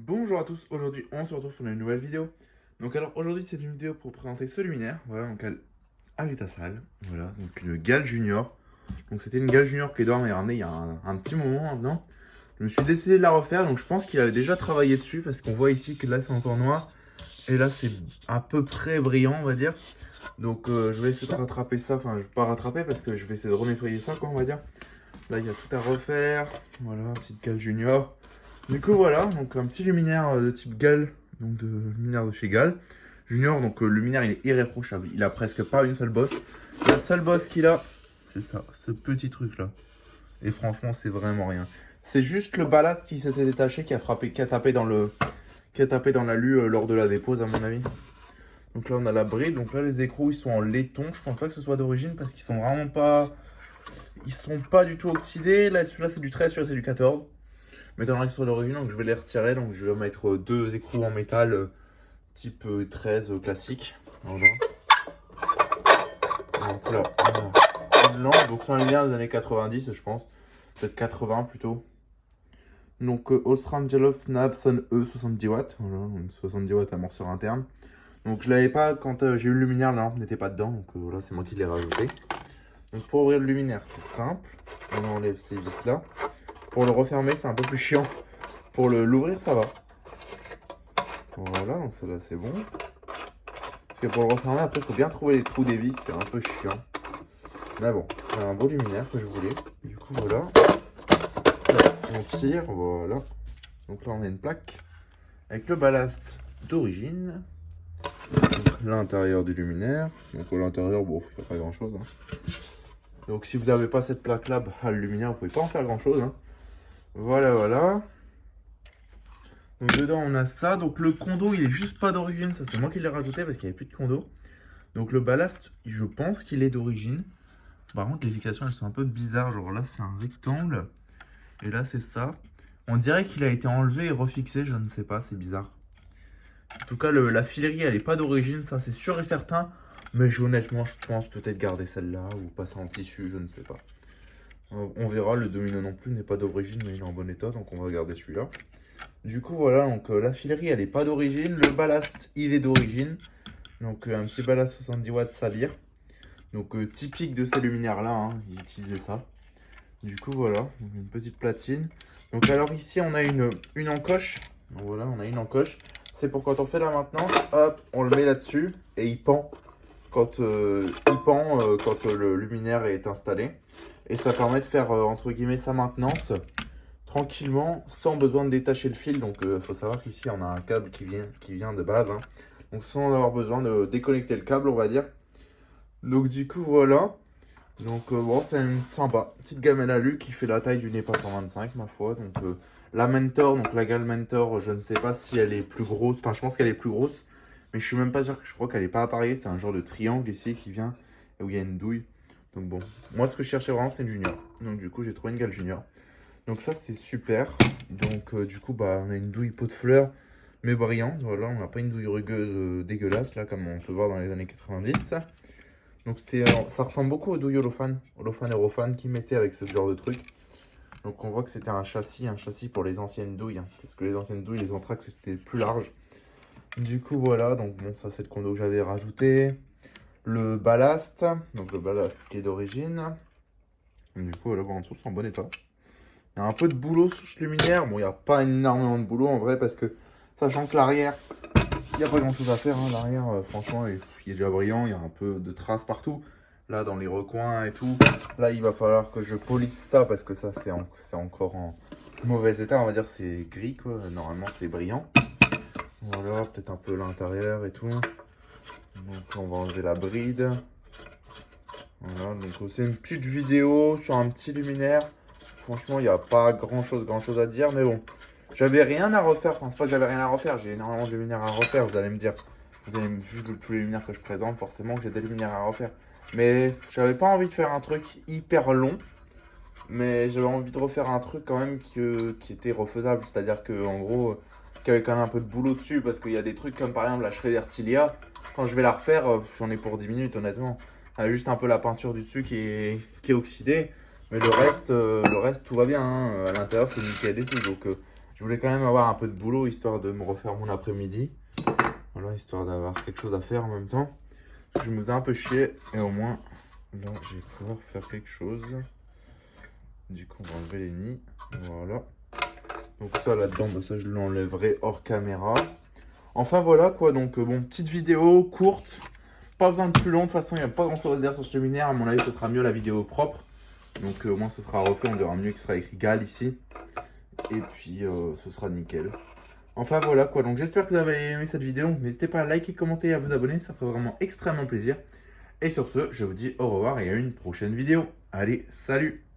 Bonjour à tous, aujourd'hui on se retrouve pour une nouvelle vidéo. Donc alors aujourd'hui c'est une vidéo pour présenter ce luminaire, voilà donc à l'état sale, voilà donc une Gale Junior. Donc c'était une Gale Junior qui est dans mes ramenée il y a un petit moment maintenant. Je me suis décidé de la refaire, donc je pense qu'il avait déjà travaillé dessus parce qu'on voit ici que là c'est encore noir et là c'est à peu près brillant on va dire. Donc je vais essayer de rattraper ça, enfin je vais pas rattraper parce que je vais essayer de renettoyer ça quoi on va dire. Là il y a tout à refaire, voilà petite Gale Junior. Du coup voilà, donc un petit luminaire de type Gale, donc de luminaire de chez Gale. Junior, donc le luminaire il est irréprochable, il a presque pas une seule bosse. La seule bosse qu'il a, c'est ça, ce petit truc là. Et franchement c'est vraiment rien. C'est juste le ballast qui s'était détaché qui a frappé, qui a tapé dans l'alu lors de la dépose à mon avis. Donc là on a la bride, donc là les écrous ils sont en laiton, je pense pas que ce soit d'origine parce qu'ils sont vraiment pas... Ils sont pas du tout oxydés, là celui-là c'est du 13, celui-là c'est du 14. Mais dans la sur l'origine, donc je vais les retirer. Donc je vais mettre deux écrous en métal type 13 classique. Voilà. Donc là, on a une lampe. Donc c'est un luminaire des années 90, je pense. Peut-être 80 plutôt. Donc Ostrangelov Navson E 70 watts. Voilà, une 70 watts amorceur interne. Donc je l'avais pas quand j'ai eu le luminaire, la lampe n'était pas dedans. Donc voilà, c'est moi qui l'ai rajouté. Donc pour ouvrir le luminaire, c'est simple. On enlève ces vis là. Pour le refermer, c'est un peu plus chiant. Pour l'ouvrir, ça va. Voilà, donc ça là c'est bon. Parce que pour le refermer, après, il faut bien trouver les trous des vis, c'est un peu chiant. Mais bon, c'est un beau luminaire que je voulais. Du coup, voilà. Là, on tire, voilà. Donc là, on a une plaque avec le ballast d'origine. L'intérieur du luminaire. Donc à l'intérieur, bon, il n'y a pas grand chose. Donc si vous n'avez pas cette plaque-là, bah, le luminaire, vous pouvez pas en faire grand chose. Voilà, voilà. Donc dedans on a ça, donc le condo il est juste pas d'origine, ça c'est moi qui l'ai rajouté parce qu'il n'y avait plus de condo. Donc le ballast, je pense qu'il est d'origine. Par contre les fixations elles sont un peu bizarres, genre là c'est un rectangle et là c'est ça. On dirait qu'il a été enlevé et refixé, je ne sais pas, c'est bizarre. En tout cas la filerie elle est pas d'origine, ça c'est sûr et certain. Mais honnêtement je pense peut-être garder celle-là ou passer en tissu, je ne sais pas. On verra, le domino non plus n'est pas d'origine mais il est en bon état donc on va garder celui-là. Du coup, voilà, donc la filerie, elle n'est pas d'origine. Le ballast, il est d'origine. Donc, un petit ballast 70 watts Sabir. Donc, typique de ces luminaires-là, hein, ils utilisaient ça. Du coup, voilà, donc, une petite platine. Donc, alors ici, on a une encoche. Donc, voilà, on a une encoche. C'est pour quand on fait la maintenance, hop, on le met là-dessus et il pend quand, le luminaire est installé. Et ça permet de faire, entre guillemets, sa maintenance tranquillement, sans besoin de détacher le fil. Donc il faut savoir qu'ici on a un câble qui vient de base, donc sans avoir besoin de déconnecter le câble on va dire. Donc du coup voilà, donc bon c'est une sympa petite gamelle alu qui fait la taille d'une EPA 125 ma foi. Donc la Mentor, donc la Gale Mentor, je ne sais pas si elle est plus grosse, enfin je pense qu'elle est plus grosse, mais je suis même pas sûr, que je crois qu'elle est pas appareillée. C'est un genre de triangle ici qui vient et où il y a une douille. Donc bon, moi ce que je cherchais vraiment c'est une Junior, donc du coup j'ai trouvé une Gale Junior. Donc ça c'est super. Donc du coup bah on a une douille pot de fleurs mais brillante. Voilà, on n'a pas une douille rugueuse dégueulasse là comme on peut voir dans les années 90. Donc ça ressemble beaucoup aux douilles Holophane et Rophane qui mettaient avec ce genre de truc. Donc on voit que c'était un châssis pour les anciennes douilles, parce que les anciennes douilles, les Anthrax c'était plus large. Du coup voilà, donc bon ça c'est le condo que j'avais rajouté. Le ballast, donc le ballast qui est d'origine. Du coup voilà, en dessous c'est en bon état. Il y a un peu de boulot sur ce luminaire. Bon, il n'y a pas énormément de boulot en vrai parce que, sachant que l'arrière, il n'y a pas grand chose à faire. L'arrière, franchement, il est déjà brillant. Il y a un peu de traces partout. Là, dans les recoins et tout. Là, il va falloir que je polisse ça parce que ça, c'est encore en mauvais état. On va dire c'est gris, quoi. Normalement, c'est brillant. Voilà, peut-être un peu l'intérieur et tout. Donc, on va enlever la bride. Voilà, donc c'est une petite vidéo sur un petit luminaire. Franchement, il n'y a pas grand chose à dire, mais bon. J'avais rien à refaire. Enfin, c'est pas que j'avais rien à refaire. J'ai énormément de luminaires à refaire. Vous allez me dire, vous avez vu tous les luminaires que je présente, forcément que j'ai des luminaires à refaire. Mais j'avais pas envie de faire un truc hyper long. Mais j'avais envie de refaire un truc quand même qui était refaisable. C'est-à-dire que en gros, qu'il y avait quand même un peu de boulot dessus. Parce qu'il y a des trucs comme par exemple la Shredder Tilia. Quand je vais la refaire, j'en ai pour 10 minutes honnêtement. Il y a juste un peu la peinture du dessus qui est oxydée. Mais le reste, tout va bien. À l'intérieur, c'est nickel et tout. Donc, Je voulais quand même avoir un peu de boulot, histoire de me refaire mon après-midi. Voilà, histoire d'avoir quelque chose à faire en même temps. Parce que je me faisais un peu chier, et au moins, là, je vais pouvoir faire quelque chose. Du coup, on va enlever les nids. Voilà. Donc ça, là-dedans, bah, ça, je l'enlèverai hors caméra. Enfin, voilà, quoi. Donc, bon, petite vidéo courte. Pas besoin de plus long. De toute façon, il n'y a pas grand-chose à dire sur ce luminaire. À mon avis, ce sera mieux la vidéo propre. Donc, au moins, ce sera refait. On verra mieux qu'il sera écrit GAL ici. Et puis, ce sera nickel. Enfin, voilà, quoi. Donc, j'espère que vous avez aimé cette vidéo. N'hésitez pas à liker, commenter et à vous abonner. Ça ferait vraiment extrêmement plaisir. Et sur ce, je vous dis au revoir et à une prochaine vidéo. Allez, salut!